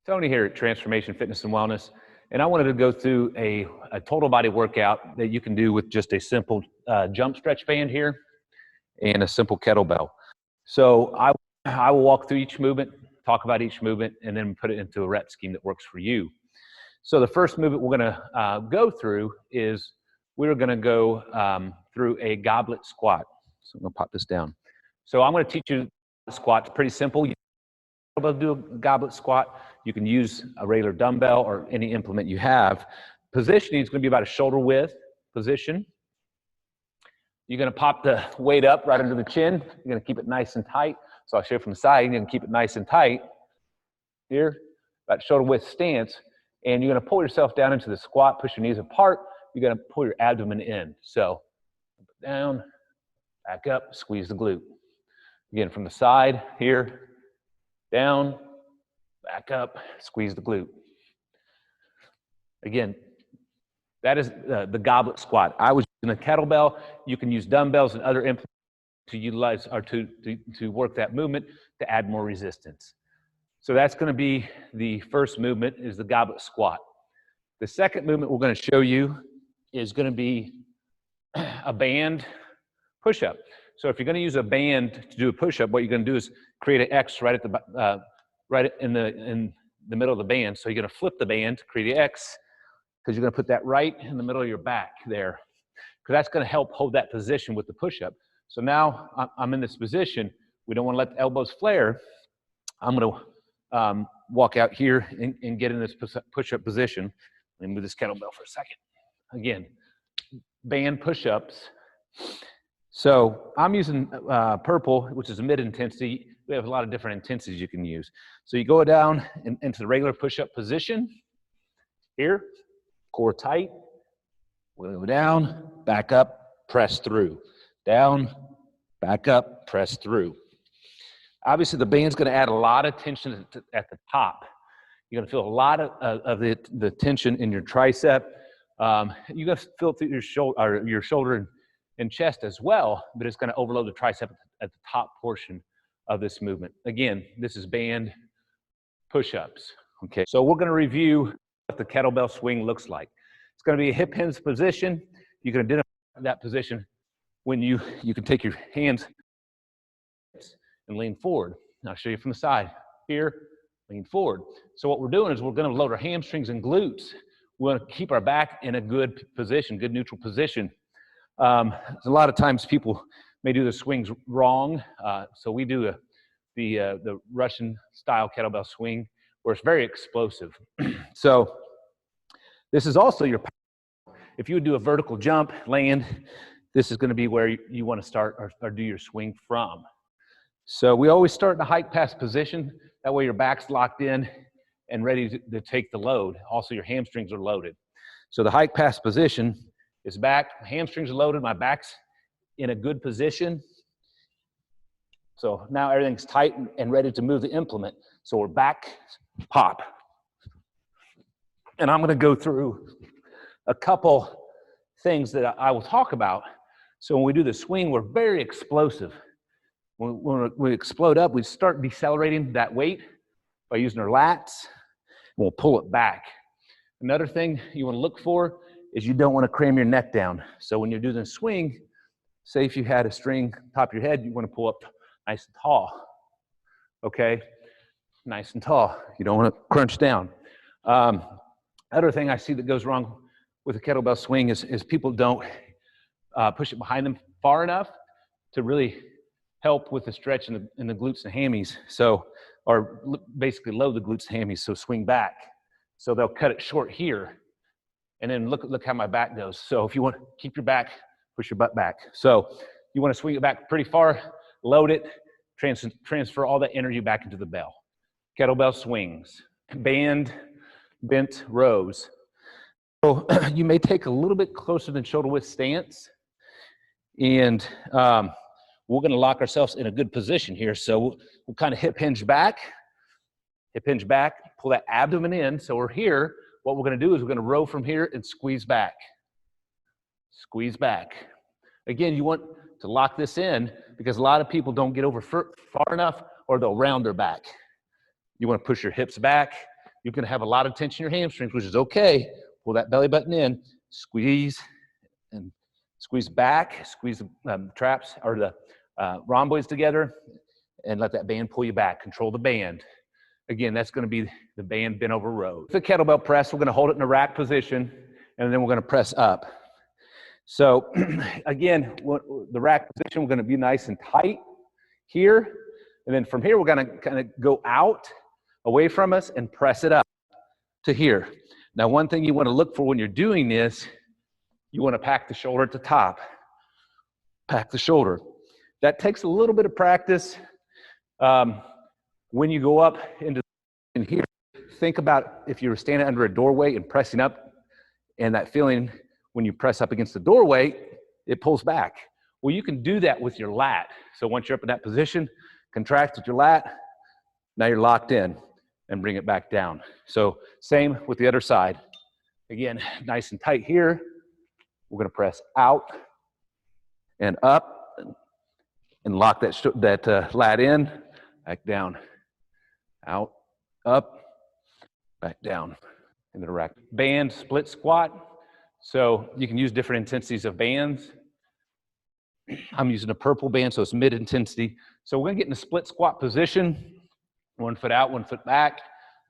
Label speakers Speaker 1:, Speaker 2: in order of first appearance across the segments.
Speaker 1: Tony here at Transformation Fitness and Wellness, and I wanted to go through a total body workout that you can do with just a simple jump stretch band here and a simple kettlebell. So I will walk through each movement, talk about each movement, and then put it into a rep scheme that works for you. So the first movement we're going to go through is we're going to go through a goblet squat. So I'm going to pop this down. So I'm going to teach you the squat. It's pretty simple. You can be able to do a goblet squat. You can use a regular dumbbell or any implement you have. Positioning is going to be about a shoulder width position. You're going to pop the weight up right under the chin. You're going to keep it nice and tight. So I'll show you from the side. You're going to keep it nice and tight. Here, about shoulder width stance. And you're going to pull yourself down into the squat, push your knees apart. You're going to pull your abdomen in. So down, back up, squeeze the glute. Again, from the side, here, down, back up, squeeze the glute. Again, that is the goblet squat. I was using a kettlebell. You can use dumbbells and other implements to utilize or to work that movement to add more resistance. So that's going to be the first movement, is the goblet squat. The second movement we're going to show you is going to be a band push-up. So if you're going to use a band to do a push-up, what you're going to do is create an X right at the right in the middle of the band. So you're going to flip the band, create an X, because you're going to put that right in the middle of your back there, because that's going to help hold that position with the push-up. So now I'm in this position. We don't want to let the elbows flare. I'm going to walk out here and get in this push-up position. Let me move this kettlebell for a second. Again, band push-ups. So I'm using purple, which is a mid-intensity. We have a lot of different intensities you can use. So you go down into the regular push-up position. Here, core tight. We'll go down, back up, press through. Down, back up, press through. Obviously, the band's going to add a lot of tension at the top. You're going to feel a lot of the tension in your tricep. You're going to feel it through your shoulder and chest as well, but it's going to overload the tricep at the top portion of this movement. Again, this is band push-ups. Okay, so we're going to review what the kettlebell swing looks like. It's going to be a hip hinge position. You can identify that position when you can take your hands and lean forward. I'll show you from the side. Here, lean forward. So what we're doing is we're going to load our hamstrings and glutes. We want to keep our back in a good position, good neutral position. A lot of times people may do the swings wrong. So we do the Russian style kettlebell swing where it's very explosive. So this is also your, if you would do a vertical jump, land, this is going to be where you want to start or do your swing from. So we always start in a hike pass position. That way your back's locked in and ready to take the load. Also your hamstrings are loaded. So the hike pass position is back, hamstrings are loaded, my back's in a good position. So now everything's tight and ready to move the implement. So we're back, pop. And I'm going to go through a couple things that I will talk about. So when we do the swing, we're very explosive. When we explode up, we start decelerating that weight by using our lats, and we'll pull it back. Another thing you want to look for is you don't want to cram your neck down. So when you're doing a swing, say if you had a string top of your head, you want to pull up nice and tall. Okay? Nice and tall. You don't want to crunch down. Other thing I see that goes wrong with a kettlebell swing is people don't push it behind them far enough to really help with the stretch in the glutes and hammies. So, or basically load the glutes and hammies, so swing back. So they'll cut it short here. And then look how my back goes. So if you want to keep your back, push your butt back. So you want to swing it back pretty far, load it, transfer all that energy back into the bell. Kettlebell swings, band, bent rows. So you may take a little bit closer than shoulder width stance. And we're going to lock ourselves in a good position here. So we'll kind of hip hinge back, pull that abdomen in. So we're here. What we're going to do is we're going to row from here and squeeze back. Squeeze back. Again, you want to lock this in because a lot of people don't get over far enough or they'll round their back. You want to push your hips back, You can have a lot of tension in your hamstrings, which is okay. Pull that belly button in, squeeze, and squeeze back, squeeze the traps or the rhomboids together, and let that band pull you back. Control the band. Again, that's going to be the band bent over row. The kettlebell press, we're going to hold it in a rack position, and then we're going to press up. So again, the rack position, we're going to be nice and tight here. And then from here, we're going to kind of go out away from us and press it up to here. Now, one thing you want to look for when you're doing this, you want to pack the shoulder at the top. Pack the shoulder. That takes a little bit of practice. When you go up into in here, think about if you were standing under a doorway and pressing up, and that feeling when you press up against the doorway, it pulls back. Well, you can do that with your lat. So once you're up in that position, contract with your lat. Now you're locked in and bring it back down. So same with the other side. Again, nice and tight here. We're going to press out and up and lock that lat in, back down, out, up, back down, into the rack. Band split squat. So you can use different intensities of bands. I'm using a purple band, so it's mid intensity. So we're gonna get in a split squat position, 1 foot out, 1 foot back.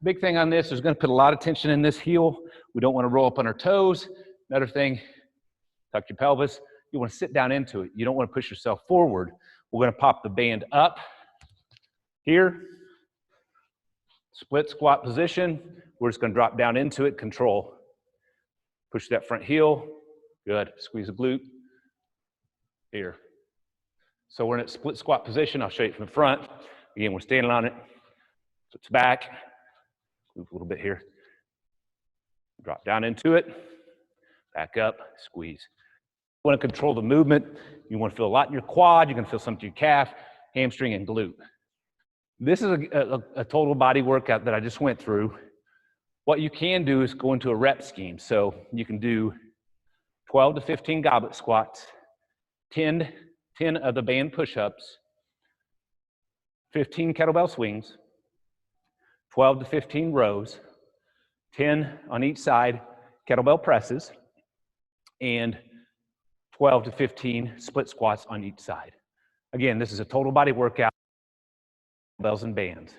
Speaker 1: Big thing on this is gonna put a lot of tension in this heel. We don't wanna roll up on our toes. Another thing, tuck your pelvis. You wanna sit down into it. You don't wanna push yourself forward. We're gonna pop the band up here. Split squat position. We're just gonna drop down into it, control. Push that front heel, good. Squeeze the glute, here. So we're in a split squat position. I'll show you from the front. Again, we're standing on it. So it's back, move a little bit here. Drop down into it, back up, squeeze. You wanna control the movement. You wanna feel a lot in your quad. You're gonna feel something in your calf, hamstring, and glute. This is a total body workout that I just went through. What you can do is go into a rep scheme. So you can do 12 to 15 goblet squats, 10 of the band push-ups, 15 kettlebell swings, 12 to 15 rows, 10 on each side kettlebell presses, and 12 to 15 split squats on each side. Again, this is a total body workout, bells and bands.